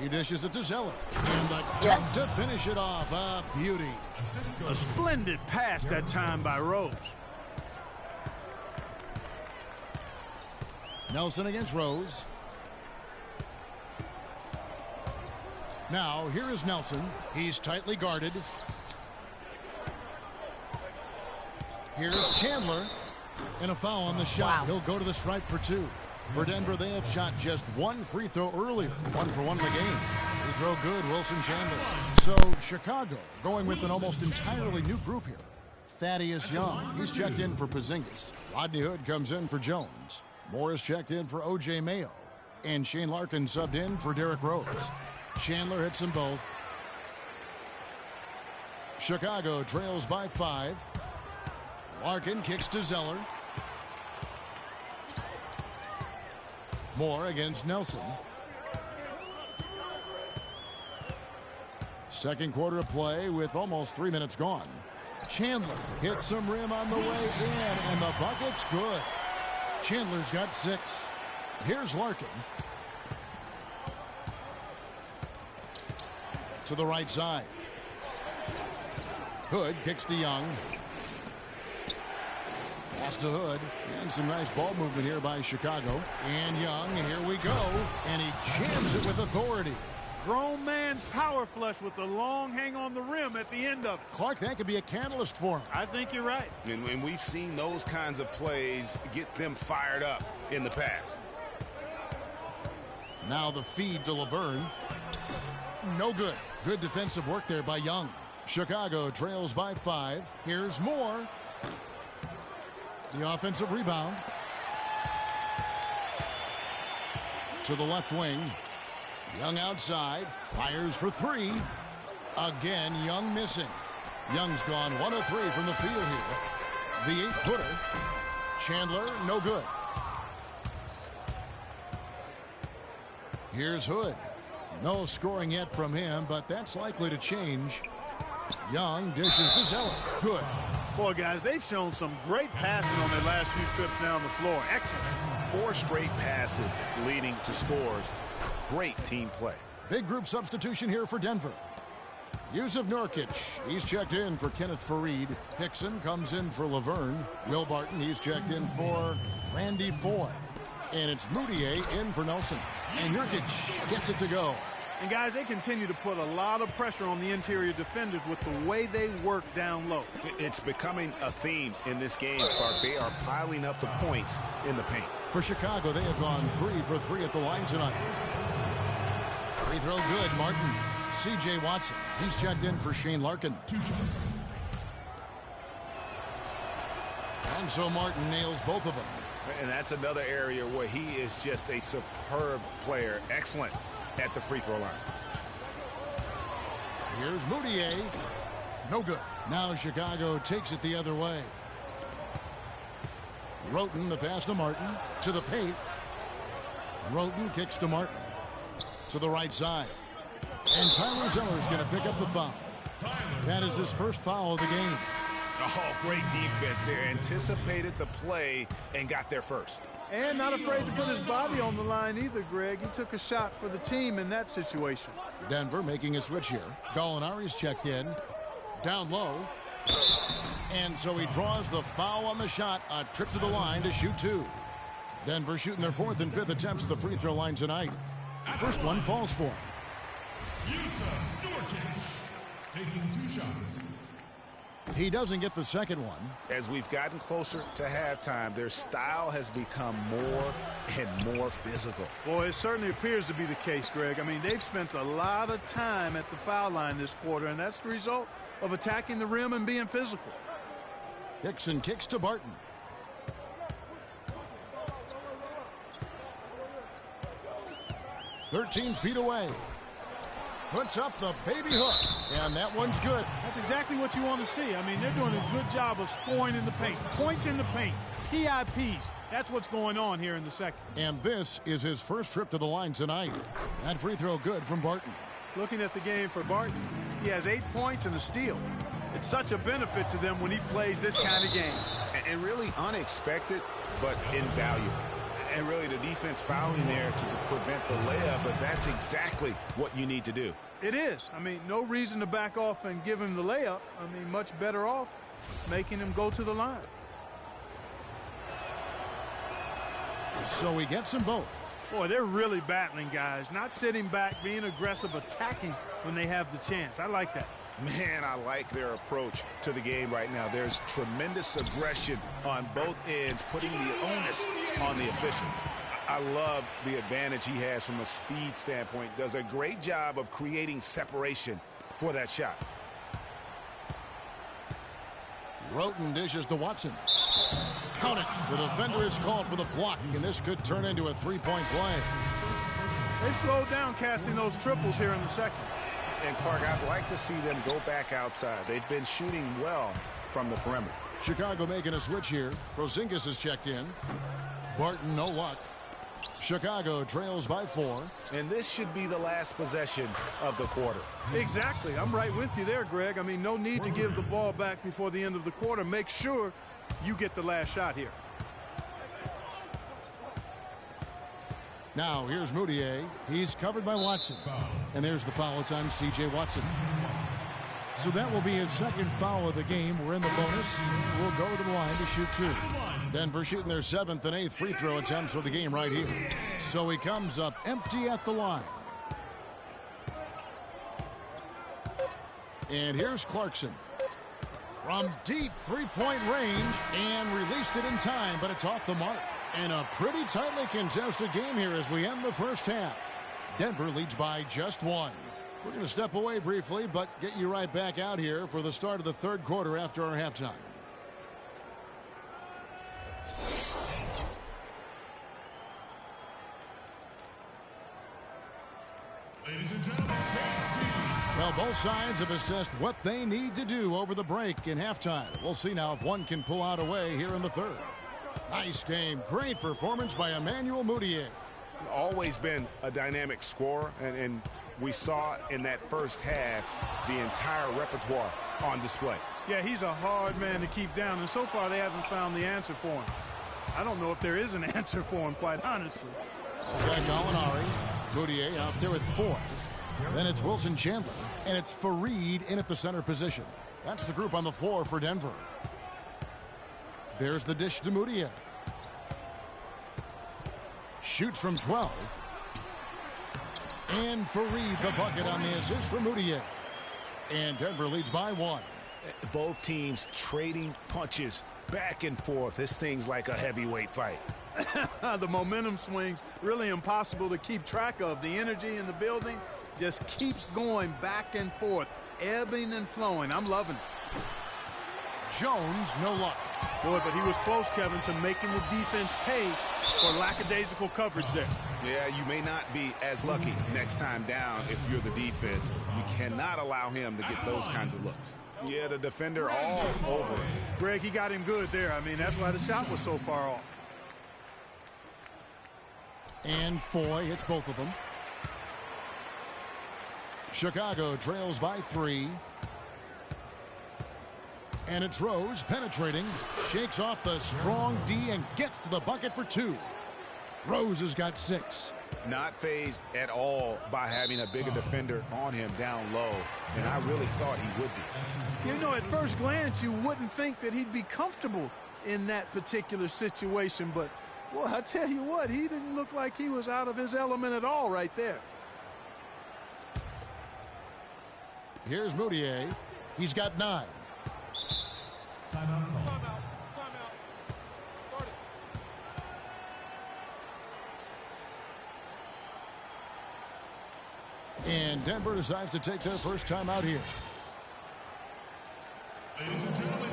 He dishes it to Zeller. And the dunk to finish it off. A beauty. A splendid pass that time by Rose. Nelson against Rose. Now, here is Nelson. He's tightly guarded. Here's Chandler. And a foul on the shot. He'll go to the stripe for 2. For Denver, they have shot just 1 free throw earlier. 1 for 1 in the game. Free throw good, Wilson Chandler. So, Chicago going with an almost entirely new group here. Thaddeus Young, he's checked in for Porzingis. Rodney Hood comes in for Jones. Morris checked in for O.J. Mayo. And Shane Larkin subbed in for Derrick Rose. Chandler hits them both. Chicago trails by 5. Larkin kicks to Zeller. Moore against Nelson. Second quarter of play with almost 3 minutes gone. Chandler hits some rim on the way in, and the bucket's good. Chandler's got 6. Here's Larkin. To the right side. Hood kicks to Young. Pass to Hood. And some nice ball movement here by Chicago. And Young, and here we go. And he jams it with authority. Grown man's power flush with the long hang on the rim at the end of it. Clark, that could be a catalyst for him. I think you're right. And we've seen those kinds of plays get them fired up in the past. Now the feed to Laverne. No good. Good defensive work there by Young. Chicago trails by 5. Here's Moore. The offensive rebound. To the left wing. Young outside. Fires for 3. Again, Young missing. Young's gone 1 of 3 from the field here. The 8-footer. Chandler, no good. Here's Hood. No scoring yet from him, but that's likely to change. Young dishes to Zeller. Good. Boy, guys, they've shown some great passing on their last few trips down the floor. Excellent. 4 straight passes leading to scores. Great team play. Big group substitution here for Denver. Yusuf Nurkic, he's checked in for Kenneth Faried. Hickson comes in for Laverne. Will Barton, he's checked in for Randy Foy. And it's Moutier in for Nelson. And Nurkic gets it to go. And, guys, they continue to put a lot of pressure on the interior defenders with the way they work down low. It's becoming a theme in this game, Clark. They are piling up the points in the paint. For Chicago, they have gone 3 for 3 at the line tonight. Free throw good, Martin. C.J. Watson, he's checked in for Shane Larkin. And so Martin nails both of them. And that's another area where he is just a superb player. Excellent at the free throw line. Here's Moutier. No good. Now Chicago takes it the other way. Roten, the pass to Martin. To the paint. Roten kicks to Martin. To the right side. And Tyler Zeller's going to pick up the foul. That is his first foul of the game. Oh, great defense there. Anticipated the play and got there first. And not afraid to put his body on the line either, Greg. He took a shot for the team in that situation. Denver making a switch here. Gallinari's checked in. Down low. And so he draws the foul on the shot. A trip to the line to shoot 2. Denver shooting their 4th and 5th attempts at the free throw line tonight. First one falls for him. Yusuf Nurkic taking 2 shots. He doesn't get the second one. As we've gotten closer to halftime, their style has become more and more physical. Boy, it certainly appears to be the case, Greg. I mean, they've spent a lot of time at the foul line this quarter, and that's the result of attacking the rim and being physical. Hickson kicks to Barton. "13 feet away. Puts up the baby hook, and that one's good. That's exactly what you want to see. I mean, they're doing a good job of scoring in the paint. Points in the paint. PIPs. That's what's going on here in the second. And this is his first trip to the line tonight. That free throw good from Barton. Looking at the game for Barton, he has 8 points and a steal. It's such a benefit to them when he plays this kind of game. And really unexpected, but invaluable. And really the defense fouling there to prevent the layup, but that's exactly what you need to do. It is. I mean, no reason to back off and give him the layup. I mean, much better off making him go to the line. So he gets them both. Boy, they're really battling, guys. Not sitting back, being aggressive, attacking when they have the chance. I like that. Man, I like their approach to the game right now. There's tremendous aggression on both ends, putting the onus on the officials. I love the advantage he has from a speed standpoint. Does a great job of creating separation for that shot. Roten dishes to Watson. Count it. The defender is called for the block, and this could turn into a three-point play. They've slowed down casting those triples here in the second. And Clark, I'd like to see them go back outside. They've been shooting well from the perimeter. Chicago making a switch here. Porzingis is checked in. Barton, no luck. Chicago trails by 4. And this should be the last possession of the quarter. Exactly. I'm right with you there, Greg. I mean, no need to give the ball back before the end of the quarter. Make sure you get the last shot here. Now here's Moutier. He's covered by Watson. And there's the foul. It's on C.J. Watson. So that will be his second foul of the game. We're in the bonus. We'll go to the line to shoot 2. Denver shooting their 7th and 8th free throw attempts for the game right here. So he comes up empty at the line. And here's Clarkson. From deep three-point range and released it in time, but it's off the mark. And a pretty tightly contested game here as we end the first half. Denver leads by just 1. We're going to step away briefly, but get you right back out here for the start of the third quarter after our halftime. Ladies and gentlemen, well, both sides have assessed what they need to do over the break in halftime. We'll see now if one can pull out a way here in the third. Nice game. Great performance by Emmanuel Moutier. Always been a dynamic scorer, and we saw in that first half the entire repertoire on display. Yeah, he's a hard man to keep down, and so far they haven't found the answer for him. I don't know if there is an answer for him, quite honestly. Zach Gallinari. Moutier out there with 4. Then it's Wilson Chandler, and it's Fareed in at the center position. That's the group on the floor for Denver. There's the dish to Moutier. Shoots from 12. And Fareed the bucket on the assist for Moutier. And Denver leads by 1. Both teams trading punches back and forth. This thing's like a heavyweight fight. The momentum swings really impossible to keep track of. The energy in the building just keeps going back and forth, ebbing and flowing. I'm loving it. Jones, no luck. Boy, but he was close, Kevin, to making the defense pay for lackadaisical coverage there. Yeah, you may not be as lucky next time down if you're the defense. You cannot allow him to get those kinds of looks. Yeah, the defender all over him. Greg, he got him good there. I mean, that's why the shot was so far off. And Foy hits both of them. Chicago trails by 3. And it's Rose penetrating, shakes off the strong D and gets to the bucket for 2. Rose has got 6. Not fazed at all by having a bigger defender on him down low, and I really thought he would be. You know, at first glance, you wouldn't think that he'd be comfortable in that particular situation, but, boy, I tell you what, he didn't look like he was out of his element at all right there. Here's Moutier. He's got 9. timeout. Timeout. Start it. And Denver decides to take their first time out here. Ladies and gentlemen,